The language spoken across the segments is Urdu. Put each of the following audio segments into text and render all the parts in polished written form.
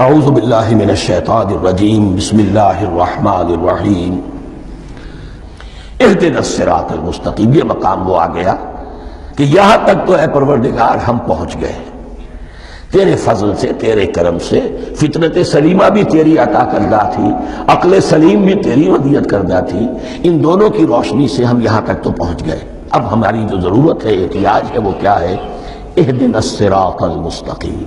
اعوذ باللہ من الشیطان الرجیم بسم اللہ الرحمن الرحیم اہدنا الصراط المستقیم۔ یہ مقام وہ آ گیا کہ یہاں تک تو اے پروردگار ہم پہنچ گئے، تیرے فضل سے، تیرے کرم سے۔ فطرت سلیمہ بھی تیری عطا کردہ تھی، عقل سلیم بھی تیری ودیعت کردہ تھی، ان دونوں کی روشنی سے ہم یہاں تک تو پہنچ گئے۔ اب ہماری جو ضرورت ہے، احتیاج ہے، وہ کیا ہے؟ اہدنا الصراط المستقیم،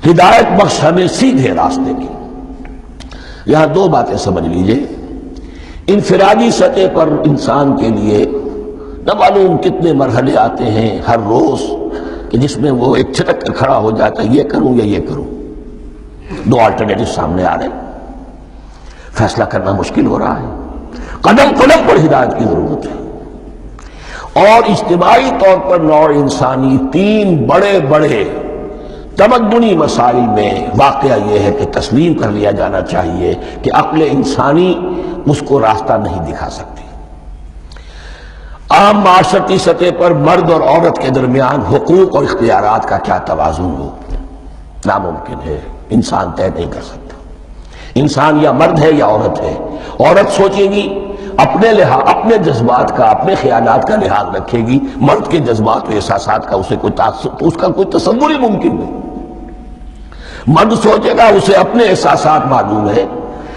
ہدایت بخش ہمیں سیدھے راستے کی۔ یہاں دو باتیں سمجھ لیجئے۔ انفرادی سطح پر انسان کے لیے نہ معلوم کتنے مرحلے آتے ہیں ہر روز کہ جس میں وہ ایک چھٹک کر کھڑا ہو جاتا ہے، یہ کروں یا یہ کروں۔ دو آلٹرنیٹو سامنے آ رہے ہیں، فیصلہ کرنا مشکل ہو رہا ہے، قدم قدم پر ہدایت کی ضرورت ہے۔ اور اجتماعی طور پر نوع انسانی تین بڑے بڑے تمدنی مسائل میں واقعہ یہ ہے کہ تسلیم کر لیا جانا چاہیے کہ عقل انسانی اس کو راستہ نہیں دکھا سکتی۔ عام معاشرتی سطح پر مرد اور عورت کے درمیان حقوق اور اختیارات کا کیا توازن ہو، ناممکن ہے، انسان طے نہیں کر سکتا۔ انسان یا مرد ہے یا عورت ہے۔ عورت سوچے گی، اپنے جذبات کا، اپنے خیالات کا لحاظ رکھے گی، مرد کے جذبات و احساسات کا اس کا کوئی تصور ہی ممکن نہیں۔ مرد سوچے گا، اسے اپنے احساسات معلوم ہے،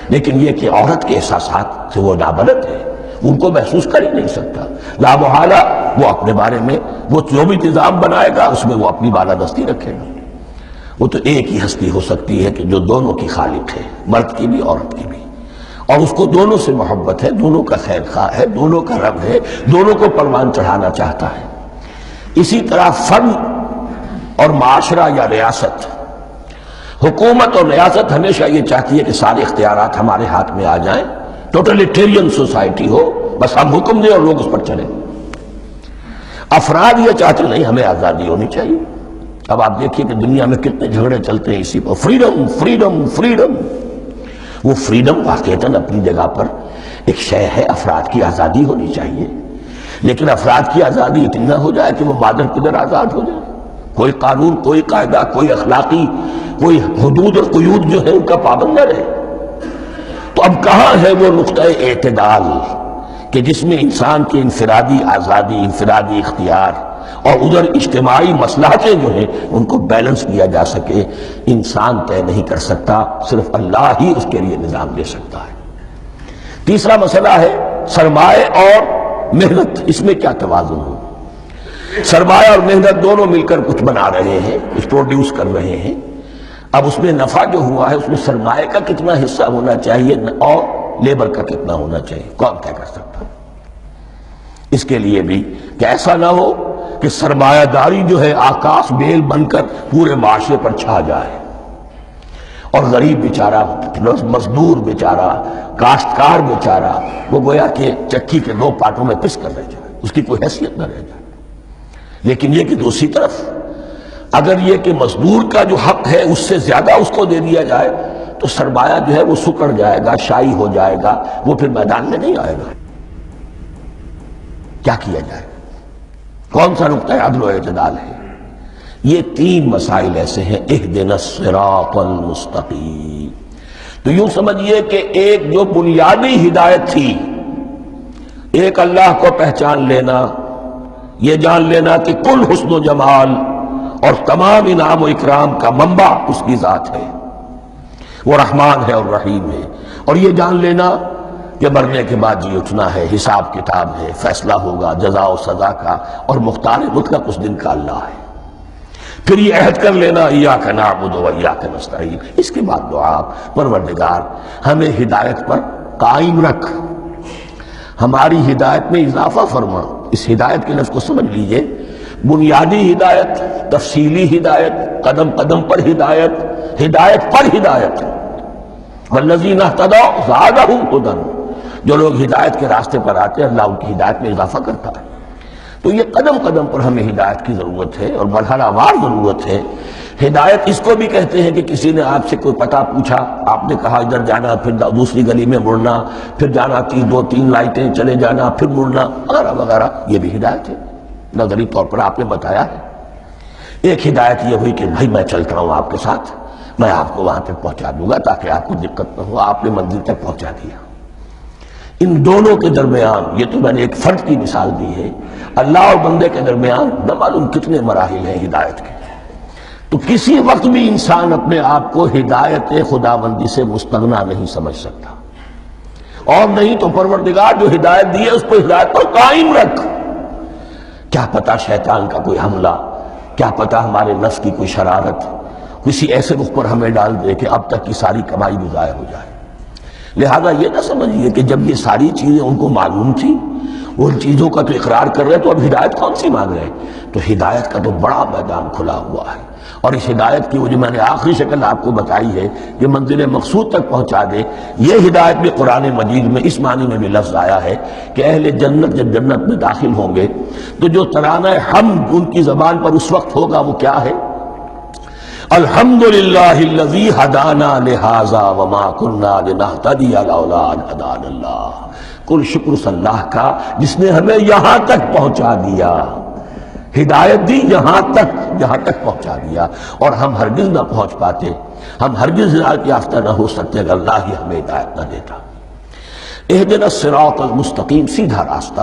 لیکن یہ کہ عورت کے احساسات سے وہ نابلد ہے، ان کو محسوس کر ہی نہیں سکتا۔ لا محالہ وہ اپنے بارے میں وہ جو بھی نظام بنائے گا اس میں وہ اپنی بالادستی رکھے گا۔ وہ تو ایک ہی ہستی ہو سکتی ہے کہ جو دونوں کی خالق ہے، مرد کی بھی عورت کی بھی، اور اس کو دونوں سے محبت ہے، دونوں کا خیر خواہ ہے، دونوں کا رب ہے، دونوں کو پروان چڑھانا چاہتا ہے۔ اسی طرح فرد اور معاشرہ یا ریاست، حکومت اور ریاست ہمیشہ یہ چاہتی ہے کہ سارے اختیارات ہمارے ہاتھ میں آ جائیں، ٹوٹلیٹیرین سوسائٹی ہو، بس ہم حکم دیں اور لوگ اس پر چلیں۔ افراد یہ چاہتے نہیں، ہمیں آزادی ہونی چاہیے۔ اب آپ دیکھیے کہ دنیا میں کتنے جھگڑے چلتے ہیں اسی پر، فریڈم فریڈم فریڈم۔ وہ فریڈم واقعتاً اپنی جگہ پر ایک شے ہے، افراد کی آزادی ہونی چاہیے، لیکن افراد کی آزادی اتنی نہ ہو جائے کہ وہ مادر پدر آزاد ہو جائے، کوئی قانون، کوئی قاعدہ، کوئی اخلاقی، کوئی حدود اور قیود جو ہے ان کا پابند نہ رہے۔ تو اب کہاں ہے وہ نقطہ اعتدال کہ جس میں انسان کی انفرادی آزادی، انفرادی اختیار اور ادھر اجتماعی مصلحتیں جو ہیں ان کو بیلنس کیا جا سکے؟ انسان طے نہیں کر سکتا، صرف اللہ ہی اس کے لیے نظام دے سکتا ہے۔ تیسرا مسئلہ ہے سرمایہ اور محنت، اس میں کیا توازن ہو؟ سرمایہ اور محنت دونوں مل کر کچھ بنا رہے ہیں، کچھ پروڈیوس کر رہے ہیں۔ اب اس میں نفع جو ہوا ہے اس میں سرمایہ کا کتنا حصہ ہونا چاہیے اور لیبر کا کتنا ہونا چاہیے، کون طے کر سکتا؟ اس کے لیے بھی کہ ایسا نہ ہو کہ سرمایہ داری جو ہے آکاش بیل بن کر پورے معاشرے پر چھا جائے، اور غریب بیچارہ، مزدور بیچارہ، کاشتکار بیچارہ، وہ گویا کہ چکی کے دو پارٹوں میں پس کر رہ جائے، اس کی کوئی حیثیت نہ رہ جائے۔ لیکن یہ کہ دوسری طرف اگر یہ کہ مزدور کا جو حق ہے اس سے زیادہ اس کو دے دیا جائے تو سرمایہ جو ہے وہ سکڑ جائے گا، شائی ہو جائے گا، وہ پھر میدان میں نہیں آئے گا۔ کیا کیا جائے؟ کون سا نقطہ عدل و اعتدال ہے؟ یہ تین مسائل ایسے ہیں، اہدنا الصراط المستقیم۔ تو یوں سمجھیے کہ ایک جو بنیادی ہدایت تھی، ایک اللہ کو پہچان لینا، یہ جان لینا کہ کل حسن و جمال اور تمام انعام و اکرام کا منبع اس کی ذات ہے، وہ رحمان ہے اور رحیم ہے، اور یہ جان لینا کہ مرنے کے بعد جی اٹھنا ہے، حساب کتاب ہے، فیصلہ ہوگا جزا و سزا کا، اور مختار مطلق اس دن کا اللہ ہے۔ پھر یہ عہد کر لینا ایاک نعبد و ایاک نستعین۔ اس کے بعد دعا، پروردگار ہمیں ہدایت پر قائم رکھ، ہماری ہدایت میں اضافہ فرما۔ اس ہدایت کے لفظ کو سمجھ لیجئے، بنیادی ہدایت، تفصیلی ہدایت، قدم قدم پر ہدایت، ہدایت پر ہدایت۔ والذین اہتدوا زادہم ھدی، جو لوگ ہدایت کے راستے پر آتے ہیں اللہ ان کی ہدایت میں اضافہ کرتا ہے۔ تو یہ قدم قدم پر ہمیں ہدایت کی ضرورت ہے اور مرحلہ وار ضرورت ہے۔ ہدایت اس کو بھی کہتے ہیں کہ کسی نے آپ سے کوئی پتہ پوچھا، آپ نے کہا ادھر جانا، پھر دوسری گلی میں مڑنا، پھر جانا دو تین لائٹیں چلے جانا، پھر مڑنا، وغیرہ وغیرہ، یہ بھی ہدایت ہے، نظری طور پر آپ نے بتایا ہے۔ ایک ہدایت یہ ہوئی کہ بھائی میں چلتا ہوں آپ کے ساتھ، میں آپ کو وہاں تک پہنچا دوں گا تاکہ آپ کو دقت نہ ہو. آپ نے منزل تک پہنچا دیا. ان دونوں کے درمیان، یہ تو میں نے ایک فرد کی مثال دی ہے، اللہ اور بندے کے درمیان نہ معلوم کتنے مراحل ہیں ہدایت کے. تو کسی وقت بھی انسان اپنے آپ کو ہدایت خداوندی سے مستغنا نہیں سمجھ سکتا، اور نہیں تو پروردگار جو ہدایت دی ہے اس کو ہدایت پر قائم رکھ. کیا پتہ شیطان کا کوئی حملہ، کیا پتہ ہمارے نفس کی کوئی شرارت کسی ایسے رخ پر ہمیں ڈال دے کہ اب تک کی ساری کمائی بھی ضائع ہو جائے. لہذا یہ نہ سمجھیے کہ جب یہ ساری چیزیں ان کو معلوم تھی، ان چیزوں کا تو اقرار کر رہے تو اب ہدایت کون سی مانگ رہے ہیں؟ تو ہدایت کا تو بڑا میدان کھلا ہوا ہے، اور اس ہدایت کی وہ جو میں نے آخری شکل آپ کو بتائی ہے کہ منزل مقصود تک پہنچا دے، یہ ہدایت بھی قرآن مجید میں اس معنی میں بھی لفظ آیا ہے کہ اہل جنت جب جنت میں داخل ہوں گے تو جو ترانہ حمد ان کی زبان پر اس وقت ہوگا وہ کیا ہے؟ الحمدللہ الذی ہدانا لہذا وما کننا لنہتدی لولا ان ہدانا اللہ. کل شکر اس اللہ کا جس نے ہمیں یہاں تک پہنچا دیا، ہدایت دی یہاں تک پہنچا دیا، اور ہم ہرگز نہ پہنچ پاتے، ہم ہرگز ہدایت یافتہ نہ ہو سکتے اگر اللہ ہی ہمیں ہدایت نہ دیتا. اہدنا الصراط المستقیم، سیدھا راستہ.